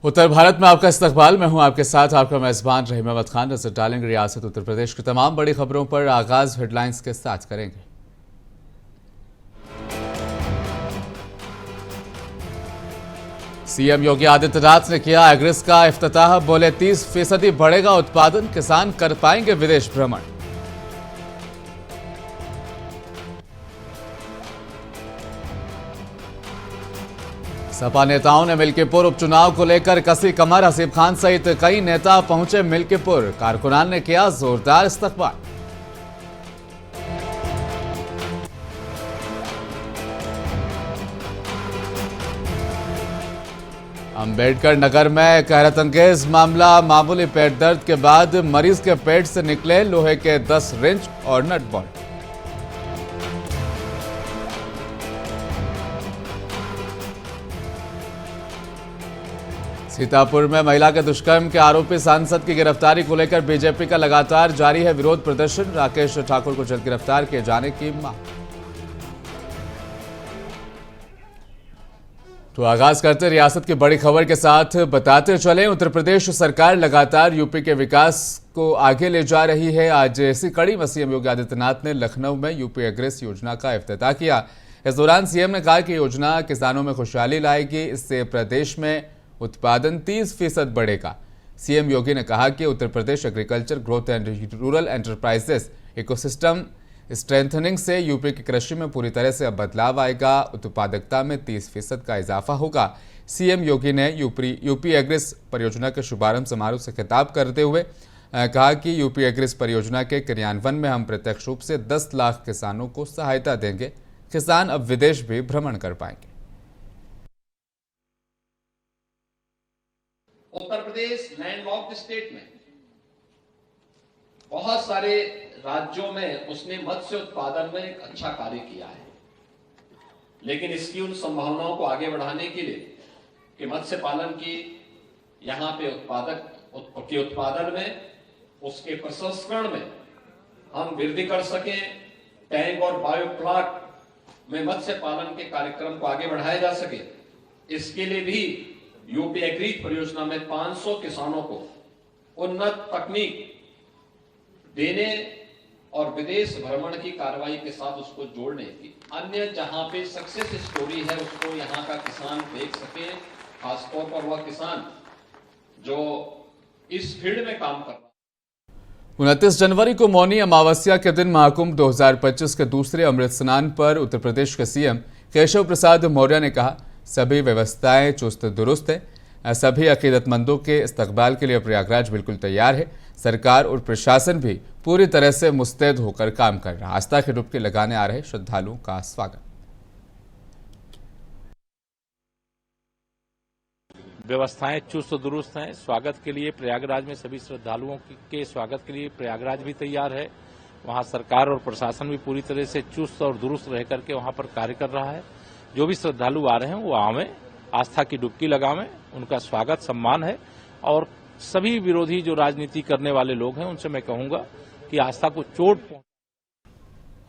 उत्तर भारत में आपका इस्तकबाल। मैं हूं आपके साथ आपका मेजबान रहीम अहमद खान। नजर डालेंगे रियासत उत्तर प्रदेश की तमाम बड़ी खबरों पर। आगाज हेडलाइंस के साथ करेंगे। सीएम योगी आदित्यनाथ ने किया एग्रिस का इफ्तिताह। बोले 30% बढ़ेगा उत्पादन, किसान कर पाएंगे विदेश भ्रमण। सपा नेताओं ने मिल्कीपुर उपचुनाव को लेकर कसी कमर। हसीब खान सहित कई नेता पहुंचे मिल्कीपुर। कारकुनान ने किया जोरदार इस्तकबाल। अंबेडकर नगर में हैरतअंगेज मामला। मामूली पेट दर्द के बाद मरीज के पेट से निकले लोहे के 10 रिंच और नट बोल्ट। सीतापुर में महिला के दुष्कर्म के आरोपी सांसद की गिरफ्तारी को लेकर बीजेपी का लगातार जारी है विरोध प्रदर्शन। राकेश ठाकुर को जल्द गिरफ्तार किए जाने की मांग। तो आगाज करते रियासत की बड़ी खबर के साथ बताते चले। उत्तर प्रदेश सरकार लगातार यूपी के विकास को आगे ले जा रही है। आज इसी कड़ी में सीएम योगी आदित्यनाथ ने लखनऊ में यूपी एग्रेस योजना का इफ्तिताह किया। इस दौरान सीएम ने कहा कि योजना किसानों में खुशहाली लाएगी। इससे प्रदेश में उत्पादन 30% बढ़ेगा। सीएम योगी ने कहा कि Uttar Pradesh agriculture growth and rural enterprises ecosystem strengthening से यूपी की कृषि में पूरी तरह से अब बदलाव आएगा। उत्पादकता में 30% का इजाफा होगा। सीएम योगी ने यूपी एग्रिस परियोजना के शुभारंभ समारोह से खिताब करते हुए कहा कि यूपी एग्रिस परियोजना के क्रियान्वयन में हम प्रत्यक्ष रूप से 10 लाख किसानों को सहायता देंगे। किसान अब विदेश भी भ्रमण कर पाएंगे। उत्तर प्रदेश लैंडलॉक्ड स्टेट में बहुत सारे राज्यों में उसने मत्स्य उत्पादन में एक अच्छा कार्य किया है, लेकिन इसकी उन संभावनाओं को आगे बढ़ाने के लिए कि मत्स्य पालन की यहां पे उत्पादन में, उसके प्रसंस्करण में हम वृद्धि कर सकें, टैंक और बायो प्लांट में मत्स्य पालन के कार्यक्रम को आगे बढ़ाया जा सके, इसके लिए भी यूपी एग्रीज परियोजना में 500 किसानों को उन्नत तकनीक देने और विदेश भ्रमण की कार्रवाई के साथ उसको जोड़ने की, अन्य जहां पे सक्सेस स्टोरी है उसको यहां का किसान देख सके, खासतौर पर वह किसान जो इस फील्ड में काम कर रहा है। 29 जनवरी को मौनी अमावस्या के दिन महाकुंभ 2025 के दूसरे अमृत स्नान पर उत्तर प्रदेश के सीएम केशव प्रसाद मौर्य ने कहा, सभी व्यवस्थाएं चुस्त दुरुस्त है। सभी अकीदतमंदों के इस्तकबाल के लिए प्रयागराज बिल्कुल तैयार है। सरकार और प्रशासन भी पूरी तरह से मुस्तैद होकर काम कर रहा है। आस्था की डुबकी लगाने आ रहे श्रद्धालुओं का स्वागत। व्यवस्थाएं चुस्त दुरुस्त हैं। स्वागत के लिए प्रयागराज में सभी श्रद्धालुओं के स्वागत के लिए प्रयागराज भी तैयार है। वहां सरकार और प्रशासन भी पूरी तरह से चुस्त और दुरुस्त रह करके वहां पर कार्य कर रहा है। जो भी श्रद्धालु आ रहे हैं वो आवें, आस्था की डुबकी लगावें, उनका स्वागत सम्मान है। और सभी विरोधी जो राजनीति करने वाले लोग हैं उनसे मैं कहूंगा कि आस्था को चोट।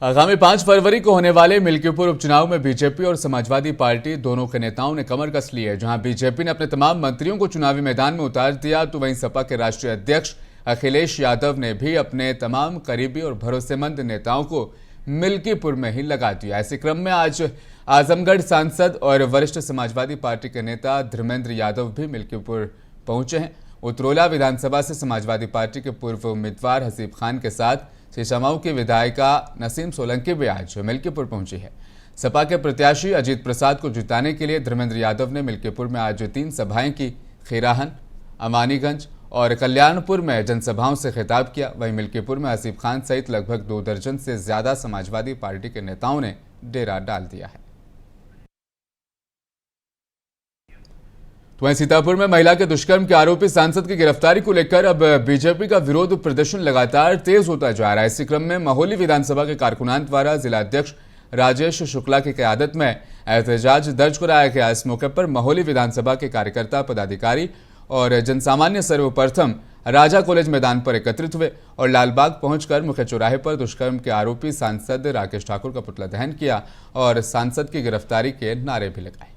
आगामी 5 फरवरी को होने वाले मिल्कीपुर उपचुनाव में बीजेपी और समाजवादी पार्टी दोनों के नेताओं ने कमर कस ली है। जहां बीजेपी ने अपने तमाम मंत्रियों को चुनावी मैदान में उतार दिया, तो वहीं सपा के राष्ट्रीय अध्यक्ष अखिलेश यादव ने भी अपने तमाम करीबी और भरोसेमंद नेताओं को मिल्कीपुर में ही लगा दिया। इसी क्रम में आज आजमगढ़ सांसद और वरिष्ठ समाजवादी पार्टी के नेता धर्मेंद्र यादव भी मिल्कीपुर पहुंचे हैं। उतरोला विधानसभा से समाजवादी पार्टी के पूर्व उम्मीदवार हसीब खान के साथ शीशामाऊ की विधायिका नसीम सोलंकी भी आज मिल्कीपुर पहुंची है। सपा के प्रत्याशी अजीत प्रसाद को जिताने के लिए धर्मेंद्र यादव ने मिल्कीपुर में आज 3 सभाएं की। खीराहन, अमानीगंज और कल्याणपुर में जनसभाओं से खिताब किया। वहीं मिल्कीपुर में हसीब खान सहित लगभग 2 दर्जन से ज्यादा समाजवादी पार्टी के नेताओं ने डेरा डाल दिया है। वहीं सीतापुर में महिला के दुष्कर्म के आरोपी सांसद की गिरफ्तारी को लेकर अब बीजेपी का विरोध प्रदर्शन लगातार तेज होता जा रहा है। इसी क्रम में महोली विधानसभा के कारकुनान द्वारा जिला अध्यक्ष राजेश शुक्ला की क़यादत में एहतजाज दर्ज कराया गया। इस मौके पर महोली विधानसभा के कार्यकर्ता, पदाधिकारी और जनसामान्य सर्वप्रथम राजा कॉलेज मैदान पर एकत्रित हुए और लालबाग पहुंचकर मुख्य चौराहे पर दुष्कर्म के आरोपी सांसद राकेश ठाकुर का पुतला दहन किया और सांसद की गिरफ्तारी के नारे भी लगाए।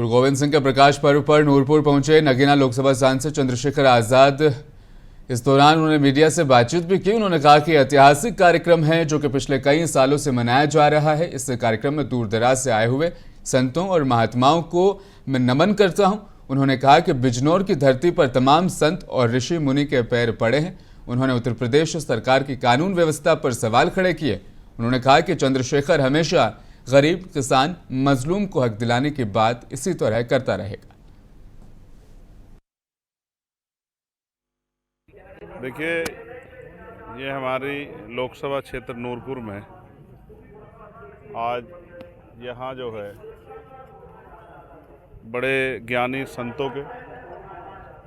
गुरु गोविंद सिंह के प्रकाश पर्व पर नूरपुर पहुंचे नगीना लोकसभा सांसद चंद्रशेखर आजाद। इस दौरान उन्होंने मीडिया से बातचीत भी की। उन्होंने कहा कि ऐतिहासिक कार्यक्रम है जो कि पिछले कई सालों से मनाया जा रहा है। इस कार्यक्रम में दूर दराज से आए हुए संतों और महात्माओं को मैं नमन करता हूं। उन्होंने कहा कि बिजनौर की धरती पर तमाम संत और ऋषि मुनि के पैर पड़े हैं। उन्होंने उत्तर प्रदेश सरकार की कानून व्यवस्था पर सवाल खड़े किए। उन्होंने कहा कि चंद्रशेखर हमेशा गरीब, किसान, मजलूम को हक दिलाने की बात इसी तरह करता रहेगा। देखिए, ये हमारी लोकसभा क्षेत्र नूरपुर में आज यहाँ जो है बड़े ज्ञानी संतों के,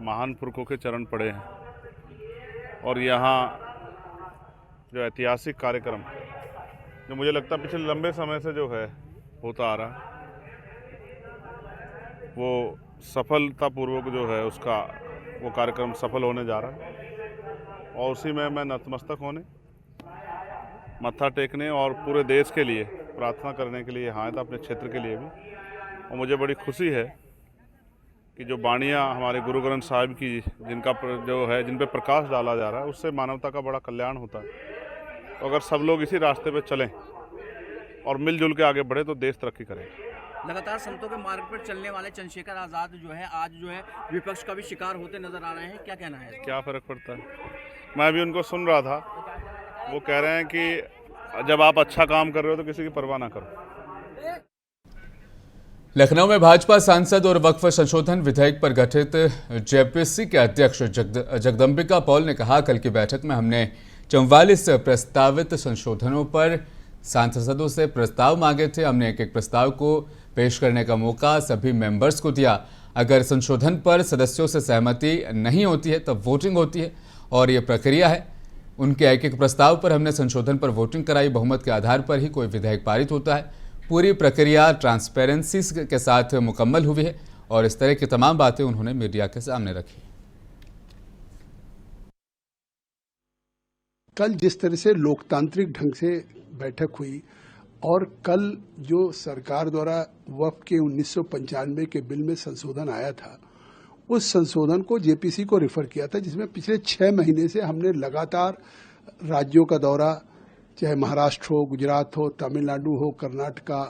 महान पुरखों के चरण पड़े हैं और यहाँ जो ऐतिहासिक कार्यक्रम जो मुझे लगता है पिछले लंबे समय से जो है होता आ रहा है, वो सफलतापूर्वक जो है उसका वो कार्यक्रम सफल होने जा रहा है और उसी में मैं नतमस्तक होने, मत्था टेकने और पूरे देश के लिए प्रार्थना करने के लिए यहाँ था, अपने क्षेत्र के लिए भी। और मुझे बड़ी खुशी है कि जो बाणियाँ हमारे गुरु ग्रंथ साहिब की जिनका जो है जिन पे प्रकाश डाला जा रहा है, उससे मानवता का बड़ा कल्याण होता है। तो अगर सब लोग इसी रास्ते पे चलें और मिलजुल के आगे बढ़े तो देश तरक्की करेगा। लगातार संतों के मार्ग पर चलने वाले चंद्रशेखर आजाद जो है आज जो है विपक्ष का भी शिकार होते नजर आ रहे हैं, क्या कहना है? क्या फ़र्क पड़ता है? मैं भी उनको सुन रहा था, वो कह रहे हैं कि जब आप अच्छा काम कर रहे हो तो किसी की परवाह ना करो। लखनऊ में भाजपा सांसद और वक्फ संशोधन विधेयक पर गठित जेपीसी के अध्यक्ष जगदम्बिका पॉल ने कहा, कल की बैठक में हमने 44 प्रस्तावित संशोधनों पर सांसदों से प्रस्ताव मांगे थे। हमने एक एक प्रस्ताव को पेश करने का मौका सभी मेंबर्स को दिया। अगर संशोधन पर सदस्यों से सहमति नहीं होती है तब वोटिंग होती है और ये प्रक्रिया है। उनके एक एक प्रस्ताव पर हमने संशोधन पर वोटिंग कराई। बहुमत के आधार पर ही कोई विधेयक पारित होता है। पूरी प्रक्रिया ट्रांसपेरेंसी के साथ मुकम्मल हुई है और इस तरह की तमाम बातें उन्होंने मीडिया के सामने रखी। कल जिस तरह से लोकतांत्रिक ढंग से बैठक हुई और कल जो सरकार द्वारा वक्फ के 1995 के बिल में संशोधन आया था, उस संशोधन को जेपीसी को रेफर किया था, जिसमें पिछले 6 महीने से हमने लगातार राज्यों का दौरा, चाहे महाराष्ट्र हो, गुजरात हो, तमिलनाडु हो, कर्नाटका,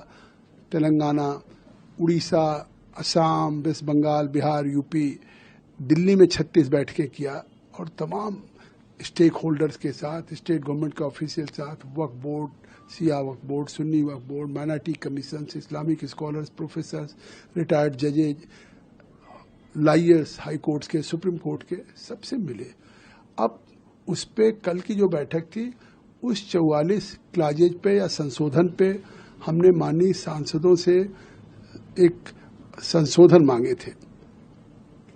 तेलंगाना, उड़ीसा, असम, वेस्ट बंगाल, बिहार, यूपी, दिल्ली में 36 बैठकें किया और तमाम स्टेक होल्डर्स के साथ, स्टेट गवर्नमेंट के ऑफिशियल साथ, Waqf board, Shia Waqf board, Sunni Waqf board, minority commission, Islamic scholars, professors, retired जजेज, लायर्स, हाई कोर्ट्स के, सुप्रीम कोर्ट के, सबसे मिले। अब उस पे कल की जो बैठक थी, उस 44 क्लाजेज पे या संशोधन पे हमने माननीय सांसदों से एक संशोधन मांगे थे,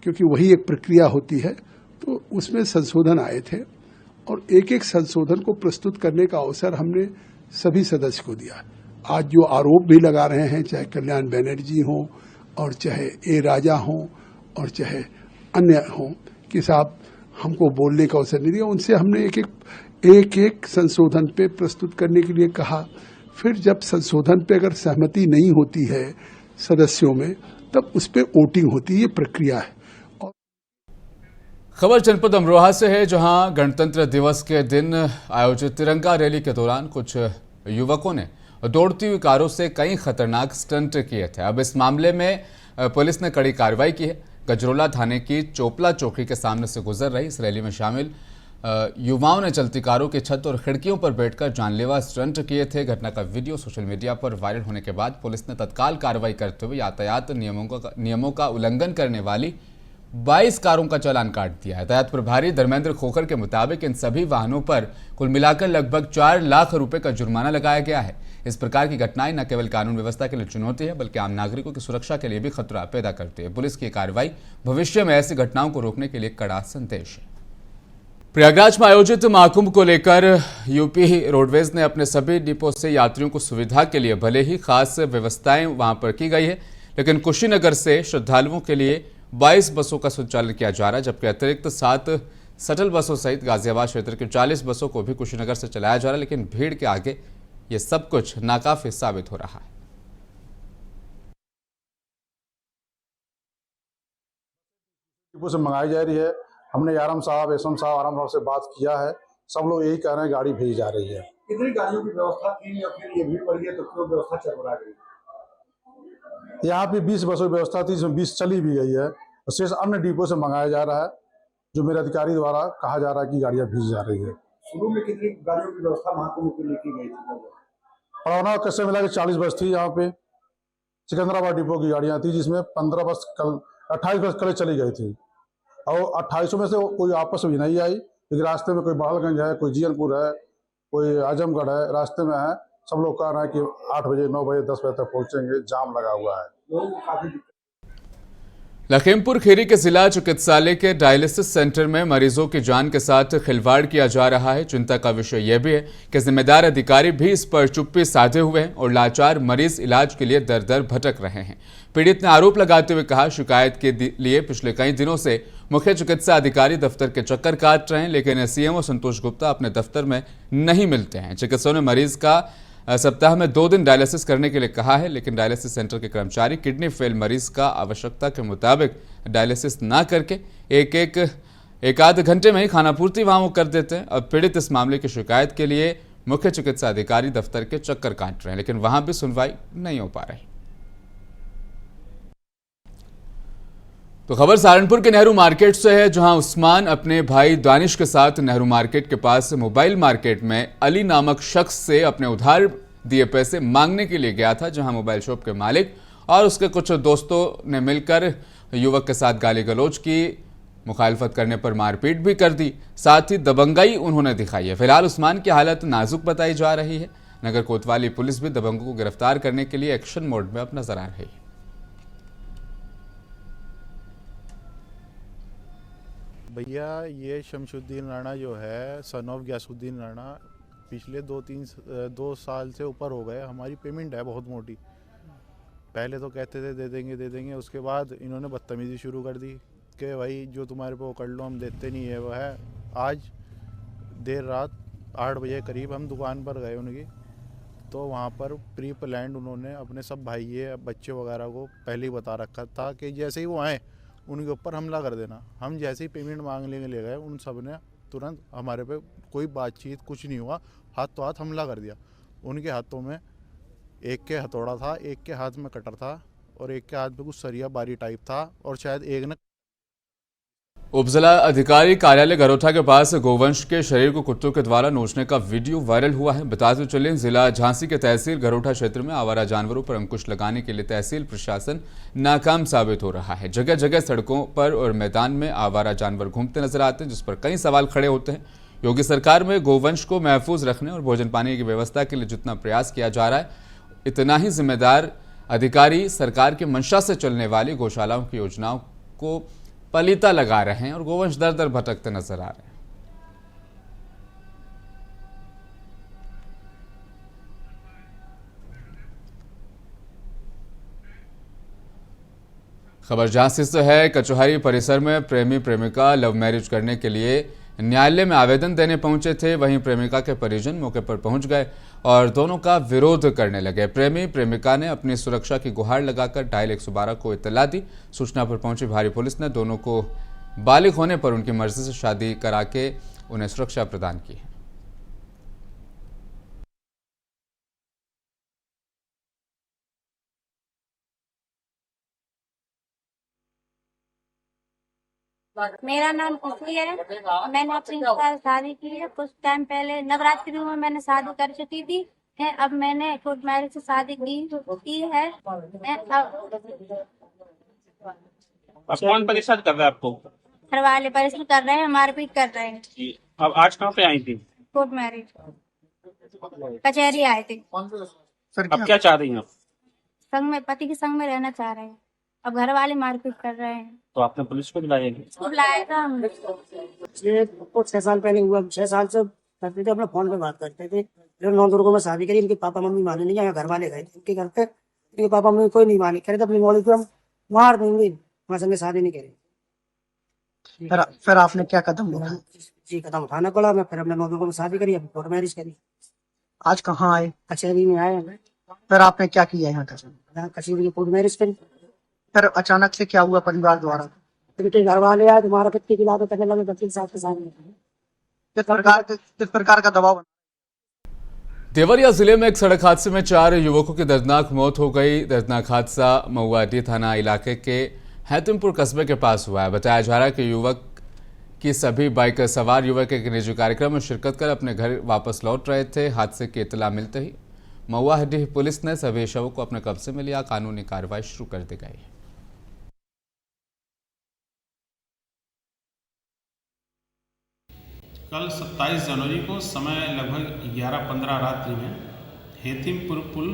क्योंकि वही एक प्रक्रिया होती है। तो उसमें संशोधन आए थे और एक एक संशोधन को प्रस्तुत करने का अवसर हमने सभी सदस्य को दिया। आज जो आरोप भी लगा रहे हैं, चाहे कल्याण बनर्जी हों और चाहे ए राजा हों और चाहे अन्य हों कि साहब हमको बोलने का अवसर नहीं दिया, उनसे हमने एक एक संशोधन पे प्रस्तुत करने के लिए कहा। फिर जब संशोधन पे अगर सहमति नहीं होती है सदस्यों में, तब उस पे वोटिंग होती है। ये प्रक्रिया है। खबर जनपद अमरोहा से है, जहां गणतंत्र दिवस के दिन आयोजित तिरंगा रैली के दौरान कुछ युवकों ने दौड़ती हुई कारों से कई खतरनाक स्टंट किए थे। अब इस मामले में पुलिस ने कड़ी कार्रवाई की है। गजरोला थाने की चोपला चौकी के सामने से गुजर रही इस रैली में शामिल युवाओं ने चलती कारों की छत और खिड़कियों पर बैठकर जानलेवा स्टंट किए थे। घटना का वीडियो सोशल मीडिया पर वायरल होने के बाद पुलिस ने तत्काल कार्रवाई करते हुए यातायात नियमों का उल्लंघन करने वाली 22 कारों का चालान काट दिया। यातायात प्रभारी धर्मेंद्र खोखर के मुताबिक इन सभी वाहनों पर कुल मिलाकर लगभग 4 लाख रुपए का जुर्माना लगाया गया है। इस प्रकार की घटनाएं न केवल कानून व्यवस्था के लिए चुनौती है, बल्कि आम नागरिकों की सुरक्षा के लिए भी खतरा पैदा करती है। पुलिस की कार्रवाई भविष्य में ऐसी घटनाओं को रोकने के लिए कड़ा संदेश है। प्रयागराज में आयोजित महाकुंभ को लेकर यूपी रोडवेज ने अपने सभी डिपो से यात्रियों को सुविधा के लिए भले ही खास व्यवस्थाएं वहां पर की गई है, लेकिन कुशीनगर से श्रद्धालुओं के लिए 22 बसों का संचालन किया जा रहा है, जबकि अतिरिक्त 7 शटल बसों सहित गाजियाबाद क्षेत्र की 40 बसों को भी कुशीनगर से चलाया जा रहा है। लेकिन भीड़ के आगे ये सब कुछ नाकाफी साबित हो रहा है। डिपो से मंगाई जा रही है। हमने आराम साहब एसएम साहब आराम साहब से बात किया है, सब लोग यही कह रहे हैं गाड़ी भेजी जा रही है। कितनी गाड़ियों की व्यवस्था थी या फिर ये भीड़ पड़ी है तो क्यों व्यवस्था चरमरा गई? यहाँ पे 20 बसों की व्यवस्था थी, जिसमें 20 चली भी गई है। शेष अन्य डिपो से मंगाया जा रहा है, जो मेरे अधिकारी द्वारा कहा जा रहा है कि गाड़ियाँ भेजी जा रही है। शुरू में कितनी गाड़ियों की व्यवस्था महाकुंभ के लिए की गई थी? पड़ौना कैसे मिला कि 40 बस थी यहाँ पे। सिकंदराबाद डिपो की गाड़ियाँ थी, जिसमें 15 बस कल 28 बस कल चली गई थी और 2800 में से कोई आपस में भी नहीं आई, क्योंकि रास्ते में कोई बहालगंज है, कोई जीयनपुर है, कोई आजमगढ़ है, रास्ते में है। सब लोग कह रहे हैं कि 8 बजे 9 बजे 10 बजे तक पहुंचेंगे, जाम लगा हुआ है। लोगों को काफी दिक्कत। लखीमपुर खीरी के जिला चिकित्सालय के डायलिसिस सेंटर में मरीजों की जान के साथ खिलवाड़ किया जा रहा है। चिंता का विषय यह भी है कि जिम्मेदार अधिकारी भी इस पर चुप्पी साधे हुए हैं और लाचार मरीज इलाज के लिए दर दर भटक रहे हैं। पीड़ित ने आरोप लगाते हुए कहा, शिकायत के लिए पिछले कई दिनों से मुख्य चिकित्सा अधिकारी दफ्तर के चक्कर काट रहे हैं, लेकिन सीएमओ संतोष गुप्ता अपने दफ्तर में नहीं मिलते हैं। चिकित्सकों ने मरीज का सप्ताह में 2 दिन डायलिसिस करने के लिए कहा है, लेकिन डायलिसिस सेंटर के कर्मचारी किडनी फेल मरीज का आवश्यकता के मुताबिक डायलिसिस ना करके एक आध घंटे में ही खानापूर्ति वहां वो कर देते हैं। अब पीड़ित इस मामले की शिकायत के लिए मुख्य चिकित्सा अधिकारी दफ्तर के चक्कर काट रहे हैं, लेकिन वहां भी सुनवाई नहीं हो पा रही। तो खबर सहारनपुर के नेहरू मार्केट से है, जहां उस्मान अपने भाई दानिश के साथ नेहरू मार्केट के पास मोबाइल मार्केट में अली नामक शख्स से अपने उधार दिए पैसे मांगने के लिए गया था, जहां मोबाइल शॉप के मालिक और उसके कुछ दोस्तों ने मिलकर युवक के साथ गाली गलौज की, मुखालफत करने पर मारपीट भी कर दी, साथ ही दबंगाई उन्होंने दिखाई है। फिलहाल उस्मान की हालत नाजुक बताई जा रही है। नगर कोतवाली पुलिस भी दबंगों को गिरफ्तार करने के लिए एक्शन मोड में अब नजर आ रही है। भैया ये शमशुद्दीन राणा जो है सन ऑफ गयासुद्दीन राणा, पिछले 2 साल से ऊपर हो गए हमारी पेमेंट है बहुत मोटी। पहले तो कहते थे दे देंगे, उसके बाद इन्होंने बदतमीजी शुरू कर दी कि भाई जो तुम्हारे पे वो कर लो, हम देते नहीं है। वो है आज देर रात 8 बजे करीब हम दुकान पर गए उनकी, तो वहाँ पर प्री प्लान्ड उन्होंने अपने सब भाई बच्चे वगैरह को पहले ही बता रखा था कि जैसे ही वो आए उनके ऊपर हमला कर देना। हम जैसे ही पेमेंट मांगने के लिए गए, उन सब ने तुरंत हमारे पे कोई बातचीत कुछ नहीं हुआ, हाथ तो हाथ हमला कर दिया। उनके हाथों में एक के हथौड़ा था, एक के हाथ में कटर था और एक के हाथ में कुछ सरिया बारी टाइप था और शायद एक ने। उपजिला अधिकारी कार्यालय गरोठा के पास गोवंश के शरीर को कुत्तों के द्वारा नोचने का वीडियो वायरल हुआ है। बताते चलें, जिला झांसी के तहसील गरोठा क्षेत्र में आवारा जानवरों पर अंकुश लगाने के लिए तहसील प्रशासन नाकाम साबित हो रहा है। जगह जगह सड़कों पर और मैदान में आवारा जानवर घूमते नजर आते हैं, जिस पर कई सवाल खड़े होते हैं। योगी सरकार में गोवंश को महफूज रखने और भोजन पानी की व्यवस्था के लिए जितना प्रयास किया जा रहा है, इतना ही जिम्मेदार अधिकारी सरकार की मंशा से चलने वाली गौशालाओं की योजनाओं को पलीता लगा रहे हैं और गोवंश दर दर भटकते नजर आ रहे हैं। खबर झांसी से है। कचहरी परिसर में प्रेमी प्रेमिका लव मैरिज करने के लिए न्यायालय में आवेदन देने पहुंचे थे, वहीं प्रेमिका के परिजन मौके पर पहुंच गए और दोनों का विरोध करने लगे। प्रेमी प्रेमिका ने अपनी सुरक्षा की गुहार लगाकर डायल 112 को इत्तला दी। सूचना पर पहुंची भारी पुलिस ने दोनों को बालिग होने पर उनकी मर्जी से शादी करा के उन्हें सुरक्षा प्रदान की है। मेरा नाम खुशी है। मैंने अपनी शादी की है कुछ टाइम पहले, नवरात्रि में मैंने शादी कर चुकी थी। अब मैंने कोर्ट मैरिज से शादी की है। अब कौन परेशान कर रहा है आपको? घर वाले परेशान कर रहे हैं, मारपीट कर रहे हैं। अब आज कहाँ पे आई थी? कोर्ट मैरिज कचहरी आए थे। अब क्या चाह रही हैं आप? संग में, पति के संग में रहना चाह रहे हैं। अब घर वाले मारपीट कर रहे हैं। तो आपने पुलिस को बुलाया? बुलाया था हमने। ये 6 साल पहले हुआ। 6 साल से करते थे, अपने फोन पे बात करते थे। जब 9 दुर्गों में शादी करी, इनके पापा मम्मी माने नहीं, यहाँ घर वाले गए थे इनके घर पे। इनके पापा मम्मी कोई नहीं माने, कह रहे थे अपनी मौली को हम मार देंगे, हमारे संगे शादी नहीं करें। फिर आपने क्या कदम लिया? जी कदम उठाना पड़ा। मैं फिर अपने 9 दुर्गों में शादी करी, अभी कोर्ट मैरिज करी। आज कहाँ आए? कचहरी में आए। फिर आपने क्या किया यहाँ? कचहरी में कोर्ट मैरिज करी। फिर अचानक से क्या हुआ परिवार द्वारा? इनके घर वाले आज हमारा पत्नी की लाभ करने लगे 25 साल के सामने। किस प्रकार का दबाव? देवरिया जिले में एक सड़क हादसे में 4 युवकों की दर्दनाक मौत हो गई। दर्दनाक हादसा महुआडीह थाना इलाके के हैतिमपुर कस्बे के पास हुआ है। बताया जा रहा है कि युवक की सभी बाइक सवार युवक एक निजी कार्यक्रम में शिरकत कर अपने घर वापस लौट रहे थे। हादसे की इत्तला मिलते ही महुआडीह पुलिस ने सभी शवों को अपने कब्जे में लिया। कानूनी कार्रवाई शुरू कर दी गई है। कल 27 जनवरी को समय लगभग 11:15 रात्रि में हेतिमपुर पुल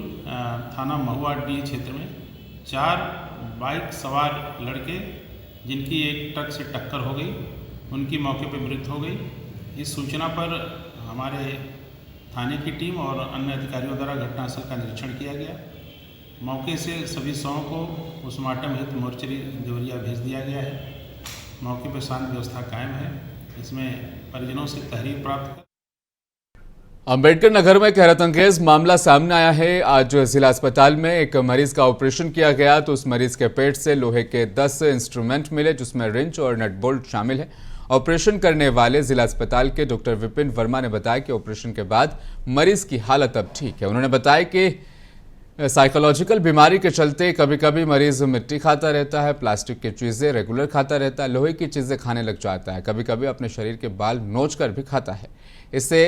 थाना महुआडीह क्षेत्र में 4 बाइक सवार लड़के जिनकी एक ट्रक से टक्कर हो गई, उनकी मौके पर मृत्यु हो गई। इस सूचना पर हमारे थाने की टीम और अन्य अधिकारियों द्वारा घटनास्थल का निरीक्षण किया गया। मौके से सभी शवों को पोस्टमार्टम हेतु मोर्चरी देवरिया भेज दिया गया है। मौके पर शांति व्यवस्था कायम है। इसमें परिजनों से तहरीर प्राप्त कर अंबेडकर नगर में एक हैरतअंगेज मामला सामने आया है। आज जिला अस्पताल में एक मरीज का ऑपरेशन किया गया तो उस मरीज के पेट से लोहे के 10 इंस्ट्रूमेंट मिले, जिसमें रिंच और नट बोल्ट शामिल है। ऑपरेशन करने वाले जिला अस्पताल के डॉक्टर विपिन वर्मा ने बताया कि ऑपरेशन के बाद मरीज की हालत अब ठीक है। उन्होंने बताया कि साइकोलॉजिकल बीमारी के चलते कभी कभी मरीज मिट्टी खाता रहता है, प्लास्टिक की चीज़ें रेगुलर खाता रहता है, लोहे की चीज़ें खाने लग जाता है, कभी कभी अपने शरीर के बाल नोच कर भी खाता है। इसे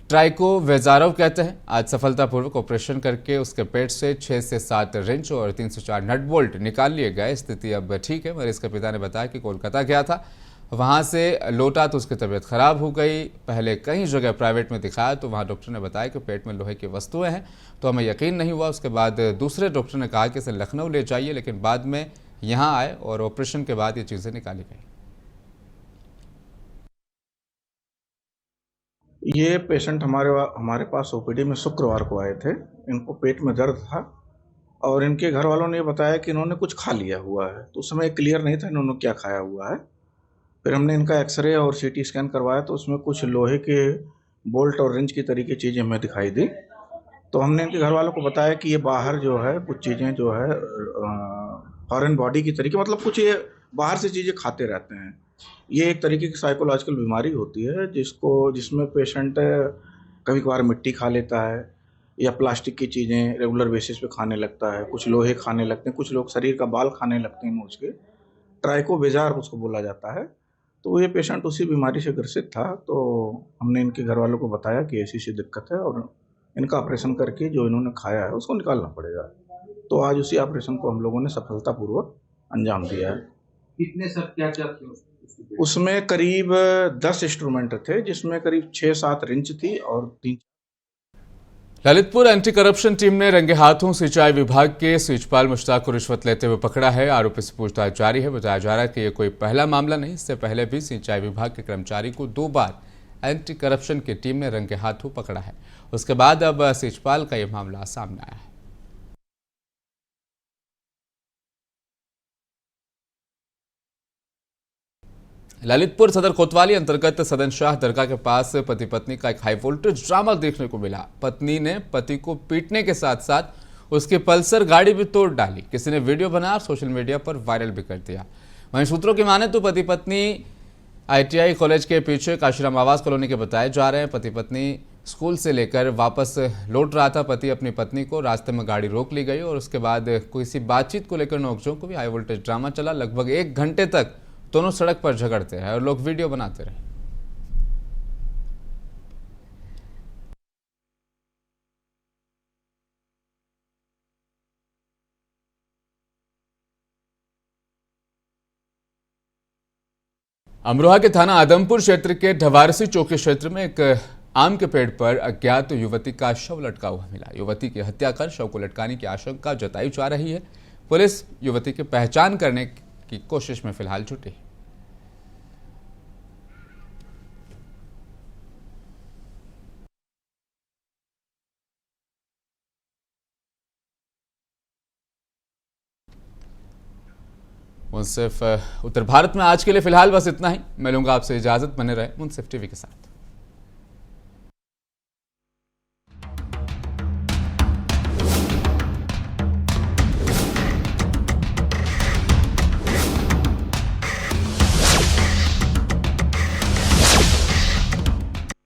ट्राइकोवेजारोव कहते हैं। आज सफलतापूर्वक ऑपरेशन करके उसके पेट से 6 से 7 रिंच और 3 से 4 नट बोल्ट निकाल लिए गए। स्थिति अब ठीक है। मरीज के पिता ने बताया कि कोलकाता गया था, वहाँ से लौटा तो उसकी तबीयत खराब हो गई। पहले कई जगह प्राइवेट में दिखाया तो वहाँ डॉक्टर ने बताया कि पेट में लोहे की वस्तुएं हैं, तो हमें यकीन नहीं हुआ। उसके बाद दूसरे डॉक्टर ने कहा कि इसे लखनऊ ले जाइए, लेकिन बाद में यहाँ आए और ऑपरेशन के बाद ये चीज़ें निकाली गई। ये पेशेंट हमारे पास ओपीडी में शुक्रवार को आए थे। इनको पेट में दर्द था और इनके घर वालों ने बताया कि इन्होंने कुछ खा लिया हुआ है, तो उस समय क्लियर नहीं था इन्होंने क्या खाया हुआ है। फिर हमने इनका एक्सरे और सीटी स्कैन करवाया तो उसमें कुछ लोहे के बोल्ट और रिंच की तरीके चीज़ें हमें दिखाई दी। तो हमने इनके घर वालों को बताया कि ये बाहर जो है कुछ चीज़ें जो है फॉरेन बॉडी की तरीके, मतलब कुछ ये बाहर से चीज़ें खाते रहते हैं। ये एक तरीके की साइकोलॉजिकल बीमारी होती है जिसमें पेशेंट कभी कभार मिट्टी खा लेता है या प्लास्टिक की चीज़ें रेगुलर बेसिस पे खाने लगता है, कुछ लोहे खाने लगते हैं, कुछ लोग शरीर का बाल खाने लगते हैं नोच के। ट्राइकोवेजार उसको बोला जाता है। तो ये पेशेंट उसी बीमारी से ग्रसित था। तो हमने इनके घर वालों को बताया कि ऐसी सी दिक्कत है और इनका ऑपरेशन करके जो इन्होंने खाया है उसको निकालना पड़ेगा। तो आज उसी ऑपरेशन को हम लोगों ने सफलतापूर्वक अंजाम दिया है। कितने सब क्या थे उसमें? करीब 10 इंस्ट्रूमेंट थे, जिसमें करीब 6-7 रिंच थी और 3। ललितपुर एंटी करप्शन टीम ने रंगे हाथों सिंचाई विभाग के स्विचपाल मुश्ताक को रिश्वत लेते हुए पकड़ा है। आरोपी से पूछताछ जारी है। बताया जा रहा है कि यह कोई पहला मामला नहीं, इससे पहले भी सिंचाई विभाग के कर्मचारी को 2 बार एंटी करप्शन की टीम ने रंगे हाथों पकड़ा है। उसके बाद अब स्विचपाल का यह मामला सामने आया है। ललितपुर सदर कोतवाली अंतर्गत सदन शाह दरगाह के पास पति पत्नी का एक हाई वोल्टेज ड्रामा देखने को मिला। पत्नी ने पति को पीटने के साथ साथ उसकी पल्सर गाड़ी भी तोड़ डाली। किसी ने वीडियो बनाया और सोशल मीडिया पर वायरल भी कर दिया। वहीं सूत्रों की माने तो पति पत्नी ITI कॉलेज के पीछे काशीराम आवास कॉलोनी के बताए जा रहे हैं। पति पत्नी स्कूल से लेकर वापस लौट रहा था। पति अपनी पत्नी को रास्ते में गाड़ी रोक ली गई और उसके बाद किसी बातचीत को लेकर नोकझोंक को भी हाई वोल्टेज ड्रामा चला। लगभग 1 घंटे तक दोनों सड़क पर झगड़ते रहे और लोग वीडियो बनाते रहे। अमरोहा के थाना आदमपुर क्षेत्र के ढवारसी चौकी क्षेत्र में एक आम के पेड़ पर अज्ञात युवती का शव लटका हुआ मिला। युवती की हत्या कर शव को लटकाने की आशंका जताई जा रही है। पुलिस युवती की पहचान करने की कोशिश में फिलहाल जुटी है। मुंसिफ उत्तर भारत में आज के लिए फिलहाल बस इतना ही। मैं लूंगा आपसे इजाजत। बने रहे मुंसिफ टीवी के साथ।